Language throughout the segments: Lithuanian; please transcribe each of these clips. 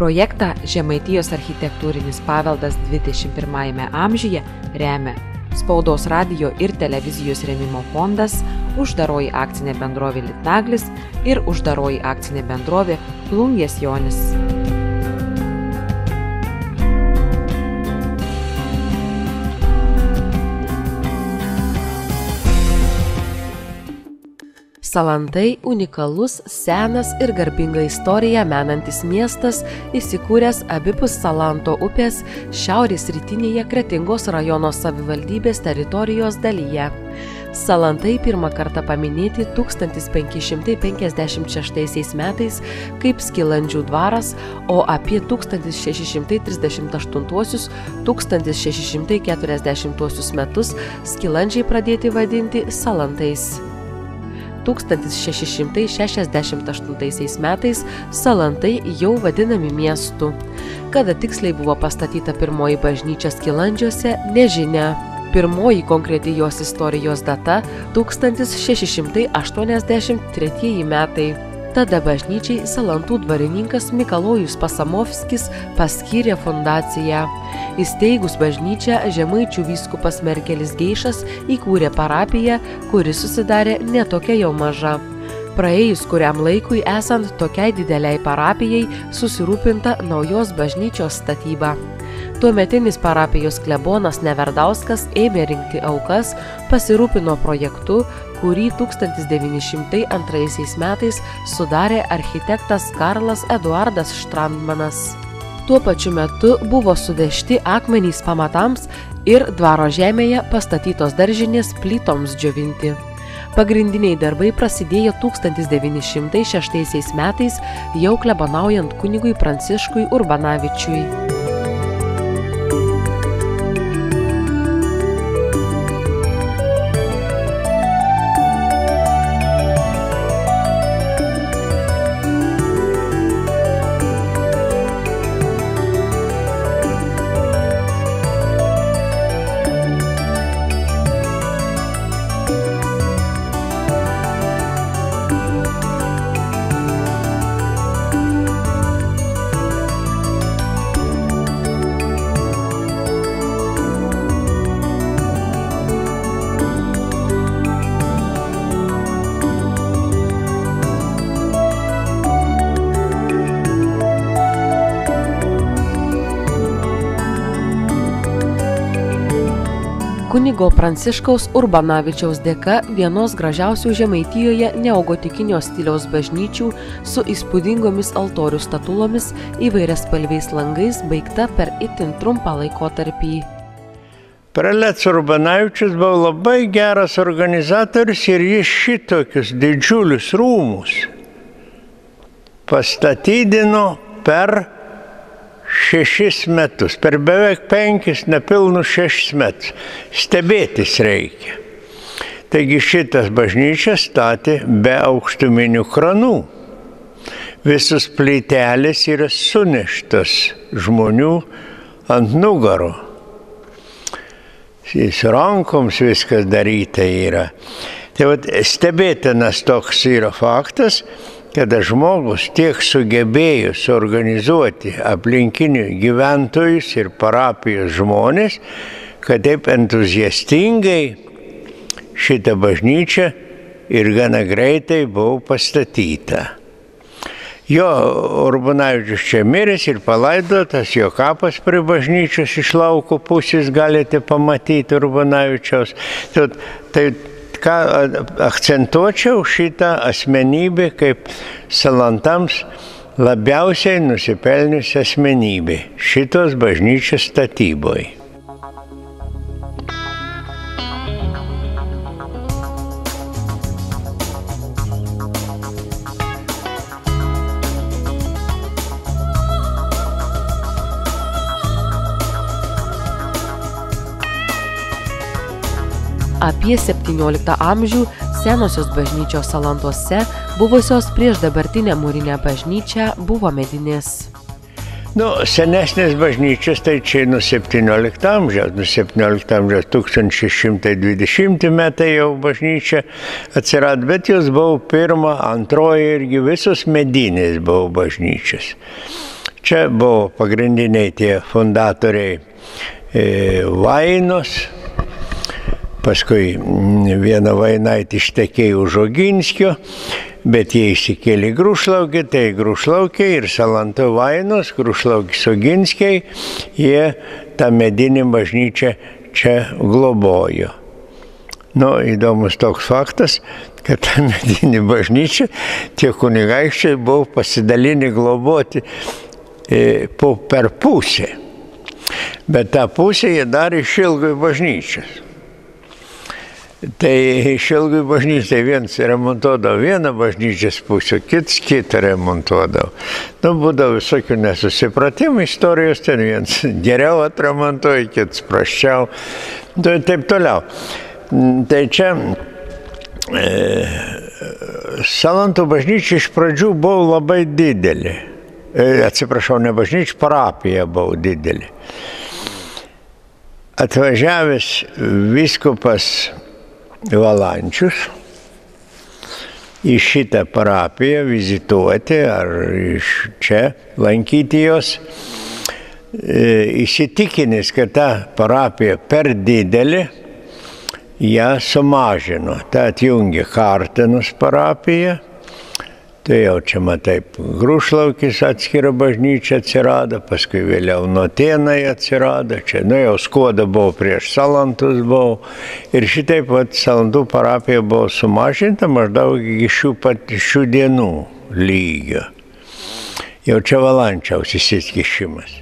Projektą Žemaitijos architektūrinis paveldas 21 amžiuje remia Spaudos radijo ir televizijos rėmimo fondas, uždaroji akcinė bendrovė Litnaglis ir uždaroji akcinė bendrovė Plungės Jonis. Salantai unikalus, senas ir garbingą istoriją menantis miestas, įsikūręs abipus Salanto upės šiaurės rytinėje Kretingos rajono savivaldybės teritorijos dalyje. Salantai pirmą kartą paminėti 1556 metais kaip Skilandžių dvaras, o apie 1638–1640 metus Skilandžiai pradėti vadinti Salantais. 1668 metais Salantai jau vadinami miestu. Kada tiksliai buvo pastatyta pirmoji bažnyčia Skilandžiuose, nežinia. Pirmoji konkreti jos istorijos data – 1683 metai. Tada bažnyčiai Salantų dvarininkas Mikalojus Pasamovskis paskyrė fundaciją. Įsteigus bažnyčią, žemaičių vyskupas Merkelis Geišas įkūrė parapiją, kuri susidarė netokia jau maža. Praėjus kuriam laikui esant tokiai dideliai parapijai susirūpinta naujos bažnyčios statyba. Tuometinis parapijos klebonas Neverdauskas ėmė rinkti aukas, pasirūpino projektu, kurį 1902 metais sudarė architektas Karlas Eduardas Štrandmanas. Tuo pačiu metu buvo suvežti akmenys pamatams ir dvaro žemėje pastatytos daržinės plytoms džiovinti. Pagrindiniai darbai prasidėjo 1906 metais, jau klebonaujant kunigui Pranciškui Urbanavičiui. Kunigo Pranciškaus Urbanavičiaus dėka vienos gražiausių Žemaitijoje neogotikinio stiliaus bažnyčių su įspūdingomis altorių statulomis įvairiaspalviais langais baigta per itin trumpą laikotarpį. Prelec Urbanavičius buvo labai geras organizatorius ir jis šitokius didžiulius rūmus pastatydino per 6 metus, per beveik 5 nepilnus 6 metus. Stebėtis reikia. Taigi šitas bažnyčias statė be aukštuminių kranų. Visus plytelės yra suneštos žmonių ant nugaro. Su rankoms viskas daryta yra. Tai vat, stebėtinas toks yra faktas, kada žmogus tiek sugebėjo suorganizuoti aplinkinių gyventojus ir parapijos žmonės, kad taip entuziastingai šita bažnyčia ir gana greitai buvo pastatyta. Jo Urbanavičius čia miręs ir palaidotas, jo kapas prie bažnyčios iš lauko pusės galite pamatyti Urbanavičiaus. Tai ką akcentuočiau šitą asmenybę kaip Salantams labiausiai nusipelniusi asmenybė šitos bažnyčios statyboje. Apie 17 amžių senosios bažnyčios Salantuose, buvusios prieš dabartinę mūrinę bažnyčią, buvo medinės. Senesnės bažnyčios tai čia nuo 17 amžiaus, 1620 metai jau bažnyčia atsirado, bet jos buvo pirma, antroji irgi visos medinės buvo bažnyčios. Čia buvo pagrindiniai tie fundatoriai Vainos, paskui viena Vainaitė ištekėjo už Oginskio, bet jie išsikėlė Grūšlaukį, tai Grūšlaukė ir Salanto Vainos, Grūšlaukis Oginskiai, jie tą medinį bažnyčią čia globojo. Nu, įdomus toks faktas, kad tą medinį bažnyčią tie kunigaikščiai buvo pasidalinę globoti per pusę. Bet tą pusę jie darė Šilgoj bažnyčios. Tai Šilgoj bažnyčios tai viens remontuodavo vieną bažnyčios pusę, kits kitą remontuodavo. Nu, būdavo visokių nesusipratimų istorijos, ten viens geriau atremontuoja, kits prasčiau. Tai taip toliau. Tai čia Salanto bažnyčia iš pradžių buvo labai didelė. Atsiprašau, ne bažnyčia, parapija buvo didelė. Atvažiavęs vyskupas Valančius į šitą parapiją vizituoti ar iš čia lankyti jos, įsitikinęs, kad ta parapija per didelė, ją sumažino. Ta atjungė Kartenos parapiją. Tai jau čia matai, Grūšlaukis atskira bažnyčia atsirado, paskui vėliau Notėnai atsirado, čia jau Skuoda buvo prieš Salantus buvo. Ir šitaip Salantų parapija buvo sumažinta maždaug iki šių dienų lygio. Jau čia Valančiaus įsikišimas.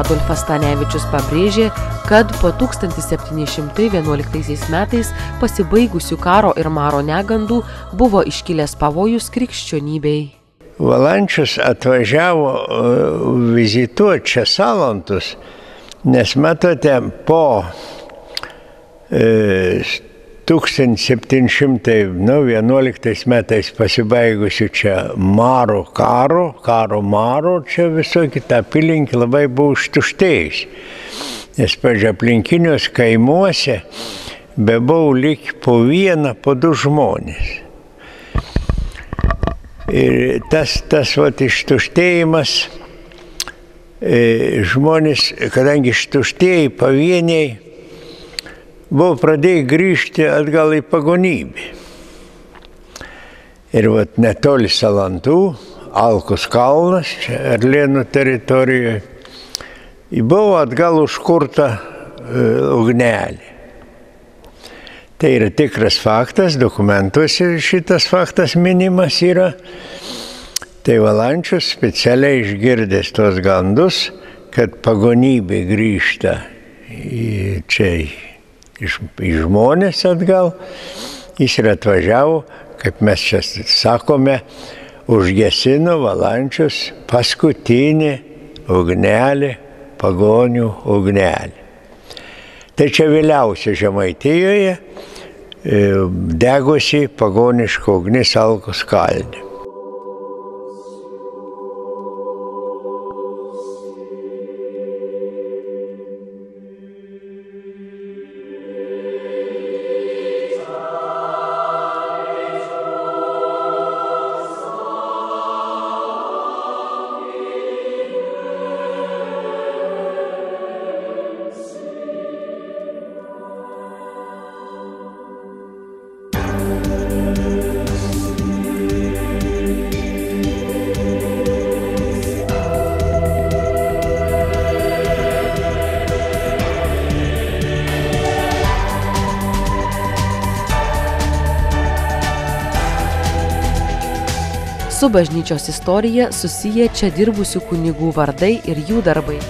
Adolfas Stanevičius pabrėžė, kad po 1711 metais pasibaigusių karo ir maro negandų buvo iškilęs pavojus krikščionybei. Valančius atvažiavo vizituoti čia Salantus, nes matote, po 1711 metais pasibaigusių čia karo maro, čia visokie ta apylinkė labai buvo užtuštėjusi. Nes, pavyzdžiui, aplinkiniuos kaimuose bebuvo lyg po vieną, po du žmonės. Ir tas ištuštėjimas, žmonės, kadangi ištuštėjai pavieniai, buvo pradėję grįžti atgal į pagonybę. Ir netoli Salantų, Alkos kalnas, čia Erlėnų teritorijoje, buvo atgal užkurta ugnelė. Tai yra tikras faktas, dokumentuose šitas faktas minimas yra. Tai Valančius specialiai išgirdęs tos gandus, kad pagonybė grįžta čia į žmonės atgal, jis ir atvažiavo, kaip mes čia sakome, užgesino Valančius paskutinį ugnelį, pagonių ugnelį. Tai čia vėliausia Žemaitijoje degusi pagoniška ugnis Alkos kalne. Su bažnyčios istorija susiję čia dirbusių kunigų vardai ir jų darbai.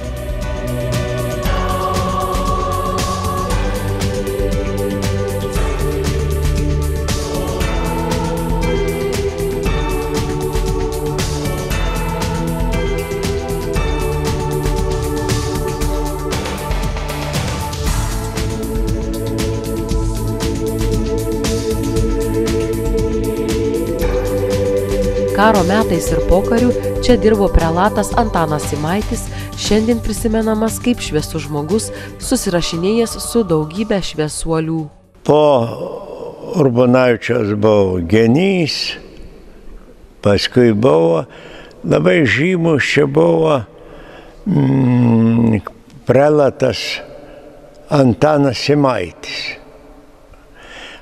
Karo metais ir pokariu čia dirbo prelatas Antanas Simaitis, šiandien prisimenamas kaip šviesus žmogus, susirašinėjęs su daugybė šviesuolių. Po Urbonavičiaus buvo Genys, paskui buvo labai žymus, čia buvo prelatas Antanas Simaitis.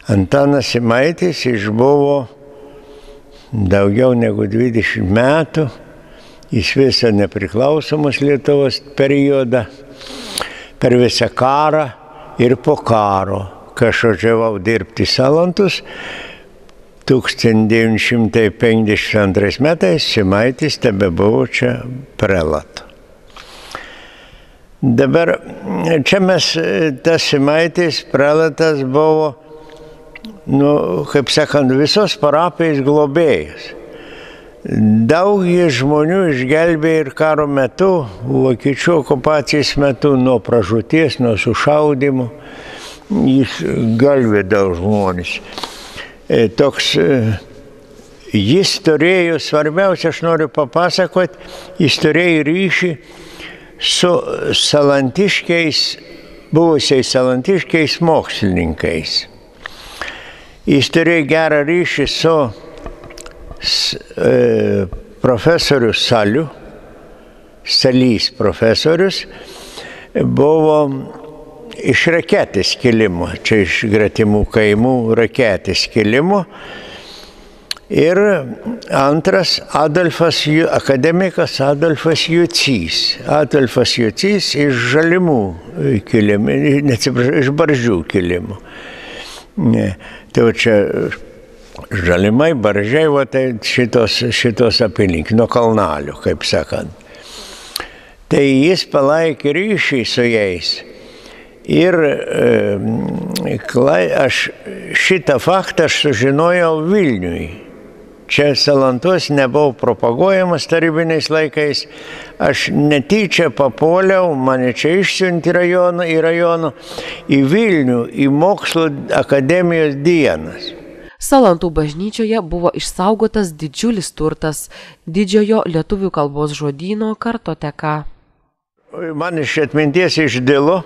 Antanas Simaitis išbuvo daugiau negu 20 metų, jis visą nepriklausomos Lietuvos periodą, per visą karą ir po karo, kai aš važiavau dirbti į Salantus, 1952 metais Simaitis tebebuvo čia prelatu. Dabar čia tas Simaitis prelatas buvo, kaip sakant, visos parapijos globėjas. Daug žmonių išgelbėjo ir karo metu, vokiečių okupacijos metu, nuo pražūties, nuo sušaudymų. Jis gelbėdavo žmonės. Jis turėjo, svarbiausia, aš noriu papasakoti, jis turėjo ryšį su salantiškiais, buvusiais salantiškiais mokslininkais. Jis turėjo gerą ryšį su profesoriu Saliu, Salys profesorius, buvo iš Raketės kilimo, čia iš gretimų kaimų Raketės kilimo. Ir antras akademikas Adolfas Jucys. Adolfas Jucys iš Žalimų kilimo, iš Barzdžių kilimo. Tai čia Žalimai, Barzdžiai, tai šitos apylinkių, nuo kalnalių, kaip sakant. Tai jis palaikė ryšį su jais. Ir šitą faktą aš sužinojau Vilniui. Čia Salantus nebuvo propaguojamas tarybiniais laikais. Aš netyčia papuoliau, mane čia išsiuntė į rajoną, į Vilnių, į mokslo akademijos dienas. Salantų bažnyčioje buvo išsaugotas didžiulis turtas, didžiojo lietuvių kalbos žodyno kartoteka. Man iš atminties išdilo,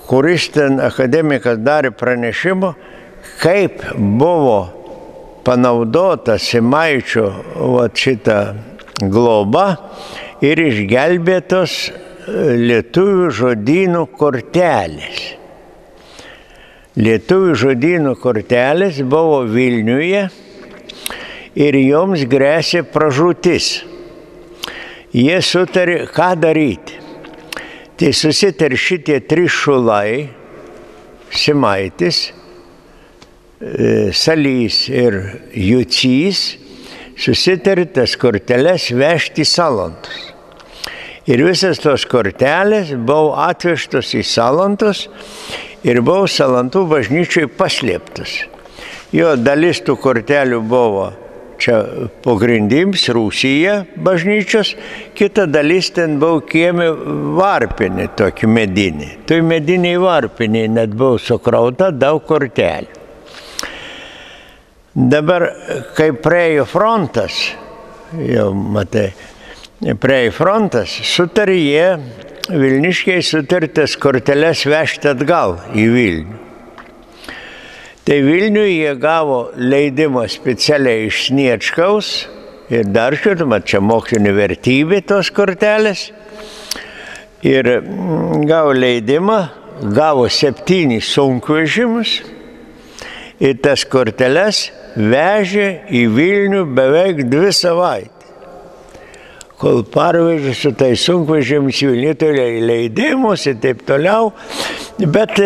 kuris ten akademikas darė pranešimą, kaip buvo panaudota Simaičio šitą globą ir išgelbėtos lietuvių žodynų kortelės. Lietuvių žodynų kortelės buvo Vilniuje ir joms grėsė pražūtis. Jie sutarė, ką daryti. Tai susitarė šitie trys šulai, Simaitis, Salys ir Jucys, susitarė tas korteles vežti į Salantus. Ir visas tos kortelės buvo atvežtos į Salantus ir buvo Salantų bažnyčiai paslėptos. Jo dalis tų kortelių buvo čia po grindims, Rusija bažnyčios, kita dalis ten buvo kieme varpinė, tokį medinį. Tai mediniai varpiniai net buvo sukrauta daug kortelių. Dabar, kai praėjo frontas, jau matai, praėjo frontas, sutarė jie, Vilniškiai sutarė tas korteles vežti atgal į Vilnių. Tai Vilniuje jie gavo leidimą specialiai iš Sniečkaus ir dar čia mokslinė vertybė tos kortelės. Ir gavo leidimą, gavo 7 sunkvežimus ir tas korteles vežė į Vilnių beveik 2 savaitės. kol parvežė su tai sunkvežimis Vilniuje, tai leidimus ir taip toliau. Bet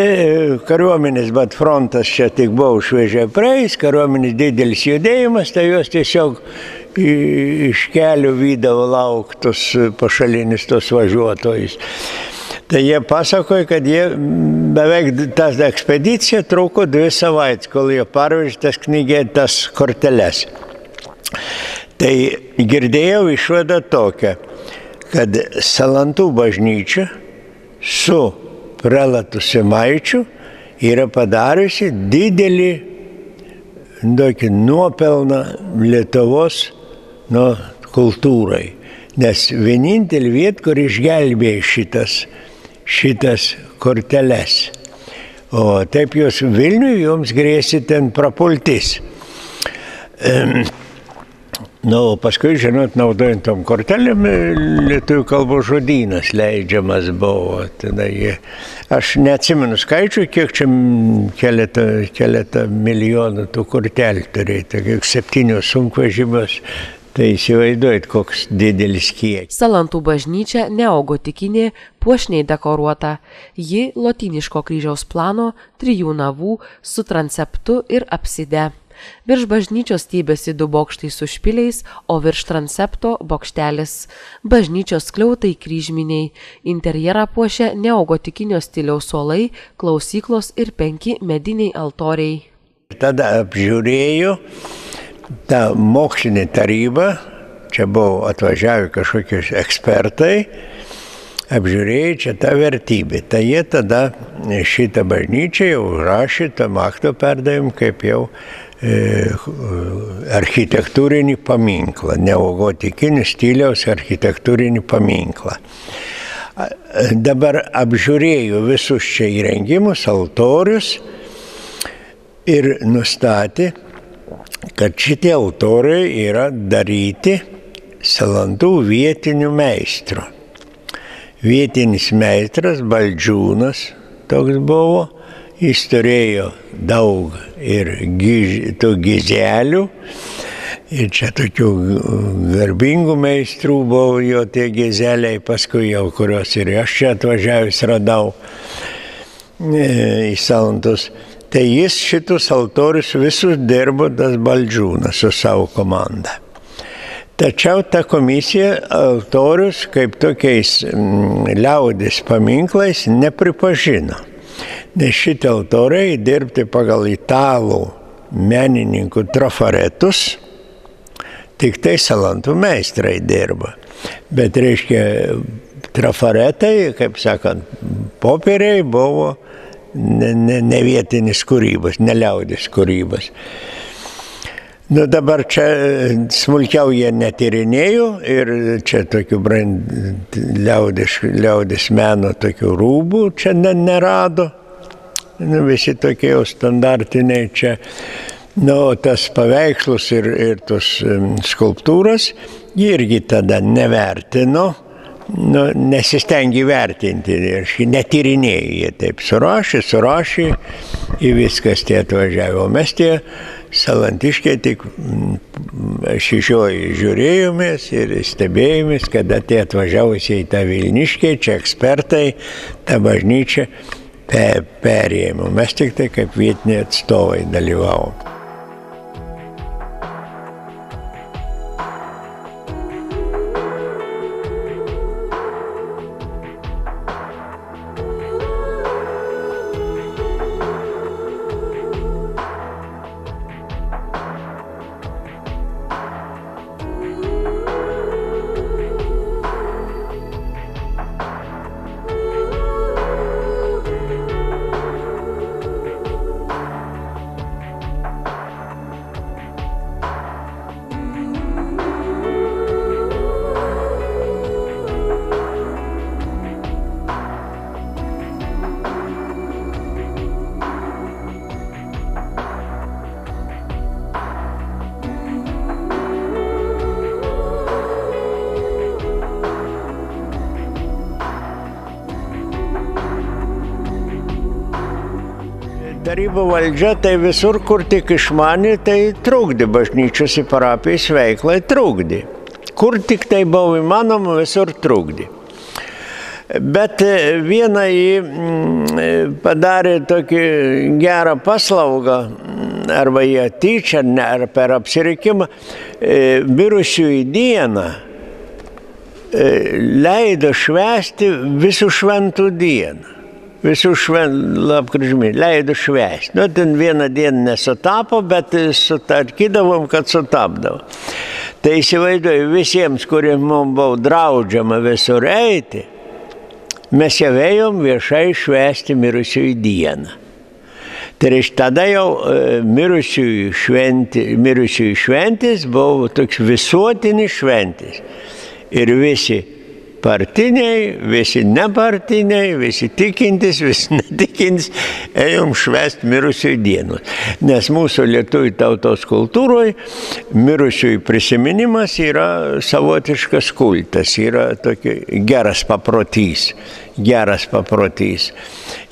kariuomenės, bet frontas čia tik buvo užvežę praeis, kariuomenės didelis judėjimas, tai jos tiesiog iš kelių vydavo lauktus pašalinis tos važiuotojus. Tai jie pasakoja, kad jie beveik tas ekspedicija truko 2 savaitės, kol jie parvežė tas korteles. Tai girdėjau išvadą tokią, kad Salantų bažnyčia su prelatu Simaičiu yra padariusi didelį nuopelną Lietuvos kultūrai. Nes vienintelį vietą, kur išgelbėjo šitas korteles. O taip jos Vilniuje joms grėsė ten prapultis. Paskui, žinot, naudojant tom kortelėm, lietuvių kalbos žodynas leidžiamas buvo. Aš neatsimenu skaičių, kiek čia keletą milijonų tų kortelių turėtų, kiek 7 sunkvežimius. Tai įsivaizduojat, koks didelis kiekis. Salantų bažnyčia neogotikinė, puošniai dekoruota. Ji lotyniško kryžiaus plano, 3 navų su transeptu ir apside. Virš bažnyčios stiebėsi 2 bokštai su špiliais, o virš transepto bokštelis. Bažnyčios skliautai kryžminiai. Interjerą puošia neogotikinio stiliaus suolai, klausyklos ir 5 mediniai altoriai. Tada apžiūrėjau tą mokslinį tarybą, čia buvo atvažiavę kažkokie ekspertai, apžiūrėjai čia tą vertybę. Tai jie tada šitą bažnyčią jau rašė tam akto perdavim kaip jau architektūrinį paminklą, neogotikinį stiliaus architektūrinį paminklą. Dabar apžiūrėjau visus čia įrengimus, altorius ir nustatė, kad šitie altoriai yra daryti Salantų vietinių meistrų. Vietinis meistras Baldžiūnas toks buvo, jis turėjo daug ir tų gizelių, ir čia tokių garbingų meistrų buvo jo tie gizeliai, paskui jau kurios ir aš čia atvažiavęs radau į Salantus. Tai jis šitus altorius visus dirbo tas Baldžiūnas su savo komanda. Tačiau ta komisija altorius kaip tokiais liaudės paminklais nepripažino. Nes šitie altoriai dirbti pagal italų menininkų trafaretus, tik tai Salantų meistrai dirba. Bet reiškia, trafaretai, kaip sakant, popieriai buvo ne vietinis kūrybos, ne liaudės kūrybos. Dabar čia smulkiau jie netyrinėjo ir čia tokių liaudės meno tokių rūbų čia nerado. Visi tokie jau standartiniai čia. Tas paveikslus ir tos skulptūras jie irgi tada nevertino. Nesistengi vertinti, netyrinėjai, jie taip surašė ir viskas tie atvažiavo. Mes tie salantiškiai tik šižioj žiūrėjomės ir stebėjomės, kada tie atvažiavusiai tą Vilniškiai, čia ekspertai, tą bažnyčią perėjimo. Mes tik tai kaip vietiniai atstovai dalyvavom. Tarybų valdžia tai visur, kur tik išmanė, tai trukdė bažnyčios ir parapijos veiklai, trukdė. Kur tik tai buvo įmanoma, visur trukdė. Bet vieną jį padarė tokį gerą paslaugą, arba jie tyčia, ar per apsirikimą, mirusiųjų dieną leido švęsti visų šventų dieną. Visų lapkričio leido švęsti. Nu, ten vieną dieną nesutapo, bet sutarkydavom, kad sutapdavo. Tai įsivaizduoju, visiems, kuriems mums buvo draudžiama visur eiti, mes jau ėjom viešai švęsti mirusiųjų dieną. Tai reiškia, tada jau mirusiųjų šventės buvo toks visuotinis šventės. Ir visi partiniai, visi nepartiniai, visi tikintis, visi netikintis, ėjom švęsti mirusiųjų dienos. Nes mūsų lietuvių tautos kultūroje mirusiųjų prisiminimas yra savotiškas kultas, yra tokia geras paprotys.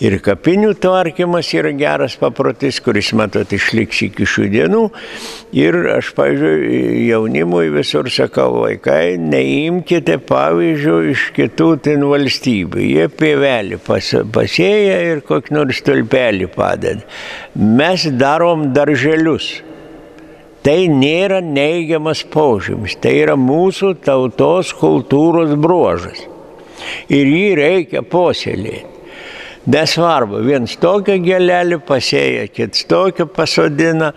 Ir kapinių tvarkymas yra geras paprotys, kuris, matot, išliks iki šių dienų. Ir aš, pavyzdžiui, jaunimui visur sakau, vaikai, neimkite pavyzdžių iš kitų ten valstybių. Jie pievelį pasėja ir kokį nors stulpelį padeda. Mes darom darželius. Tai nėra neigiamas požymis, tai yra mūsų tautos kultūros bruožas. Ir jį reikia puoselėti. Nesvarbu, viens tokią gėlelį pasėja, kits tokią pasodina,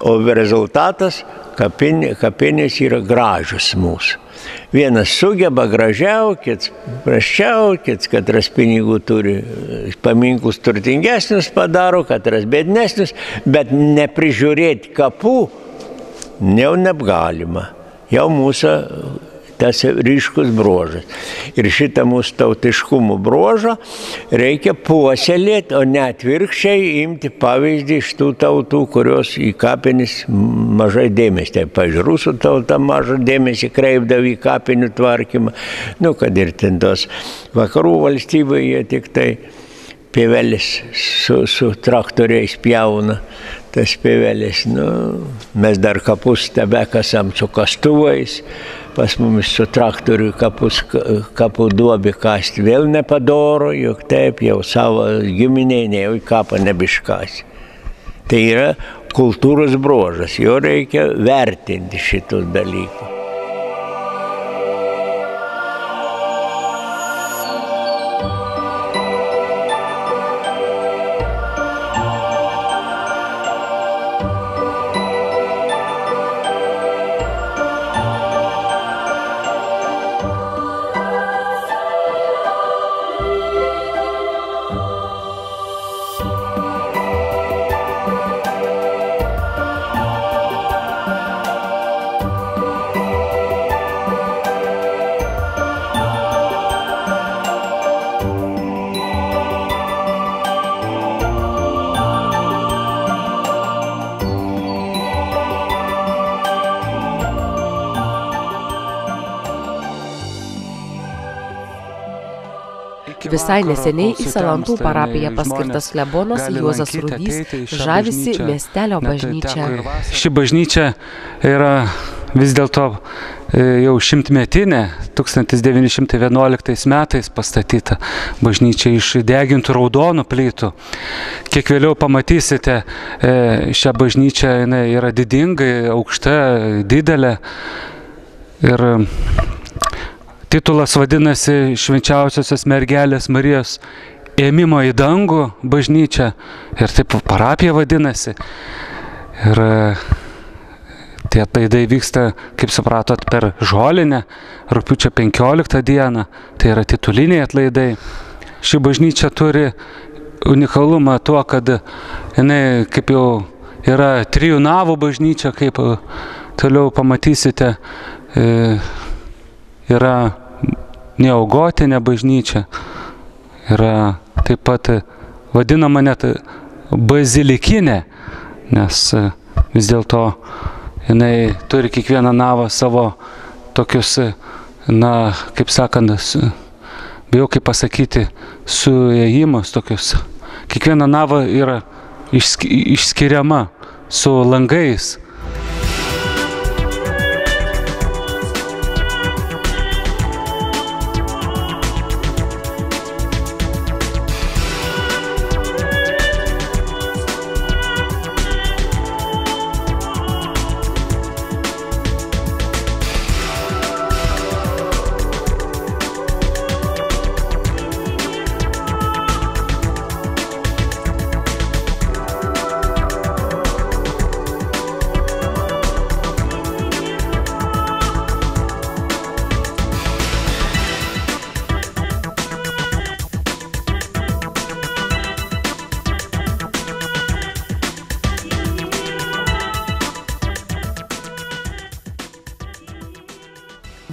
o rezultatas kapinės yra gražus mūsų. Vienas sugeba gražiau, kits prasčiau, kits katras pinigų turi, paminklus turtingesnius padaro, katras bėdnesnius, bet neprižiūrėti kapų jau negalima. Jau mūsų tas ryškus bruožas. Ir šitą mūsų tautiškumo bruožą reikia puoselėti, o ne atvirkščiai imti pavyzdį iš tų tautų, kurios į kapines mažai dėmesį. Tai, pavyzdžiui, rusų tauta mažą dėmesį kreipdavo į kapinių tvarkymą. Nu, kad ir ten tos vakarų valstybėje jie tik tai pievelis su traktoriais pjauna. Tas pievelis, nu, mes dar kapus tebekasam su kastuvais. Pas mumis su traktoriu kapų duobį kasti vėl nepadoro, juk taip jau savo giminiai jau į kapą nebiškasi. Tai yra kultūros bruožas, jo reikia vertinti šitus dalykus. Visai neseniai į Salantų parapiją paskirtas klebonas Juozas Rudys žavisi miestelio bažnyčia. Ši bažnyčia yra vis dėlto jau šimtmetinė, 1911 metais pastatyta bažnyčia iš degintų raudonų plytų. Kiek vėliau pamatysite, šią bažnyčią yra didingai, aukšta, didelė. Ir titulas vadinasi Švenčiausiosios mergelės Marijos ėmimo į dangų bažnyčia. Ir taip parapija vadinasi. Ir tie atlaidai vyksta, kaip supratot, per Žolinę, rugpjūčio 15 dieną. Tai yra tituliniai atlaidai. Ši bažnyčia turi unikalumą tuo, kad jinai kaip jau yra 3 navų bažnyčia, kaip toliau pamatysite, yra neogotinė bažnyčia. Yra taip pat vadinama net bazilikinė, nes vis dėlto jinai turi kiekvieną navą savo tokius, na, kaip sakant, bijau kaip pasakyti, suėjimus tokius. Kiekviena nava yra išskiriama su langais.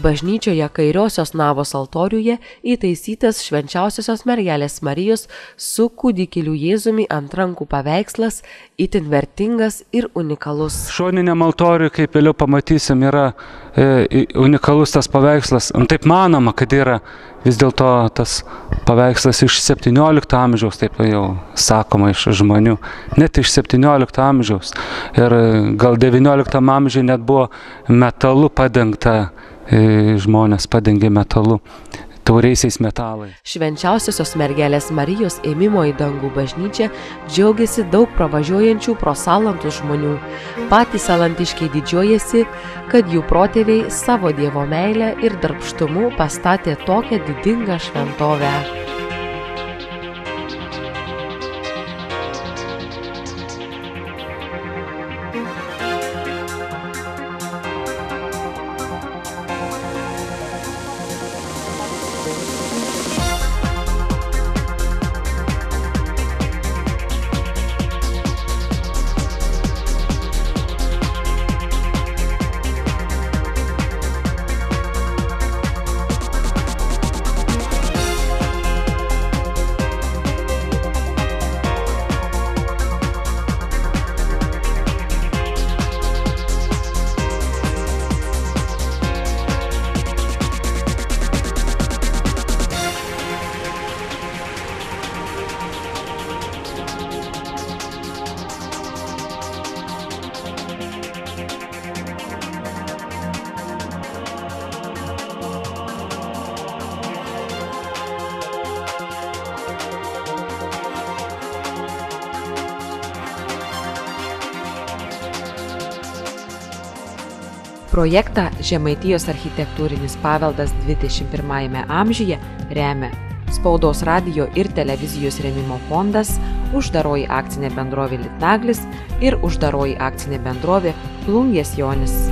Bažnyčioje kairiosios navos altoriuje įtaisytas Švenčiausiosios mergelės Marijos su kūdikėliu Jėzumi ant rankų paveikslas, itin vertingas ir unikalus. Šoniniam altoriui, kaip vėliau pamatysim, yra unikalus tas paveikslas. Taip manoma, kad yra vis dėlto tas paveikslas iš 17 amžiaus, taip jau sakoma iš žmonių, net iš 17 amžiaus. Ir gal 19 amžiuje net buvo metalu padengta, žmonės padengė metalu, tauriaisiais metalais. Švenčiausiosios mergelės Marijos ėmimo į dangų bažnyčią džiaugiasi daug pravažiuojančių pro Salantus žmonių. Patys salantiškiai didžiuojasi, kad jų protėviai savo Dievo meilę ir darbštumu pastatė tokią didingą šventovę. Projektą Žemaitijos architektūrinis paveldas 21 amžiuje remia Spaudos radijo ir televizijos rėmimo fondas, uždaroji akcinė bendrovė Litnaglis ir uždaroji akcinė bendrovė Plungės Jonis.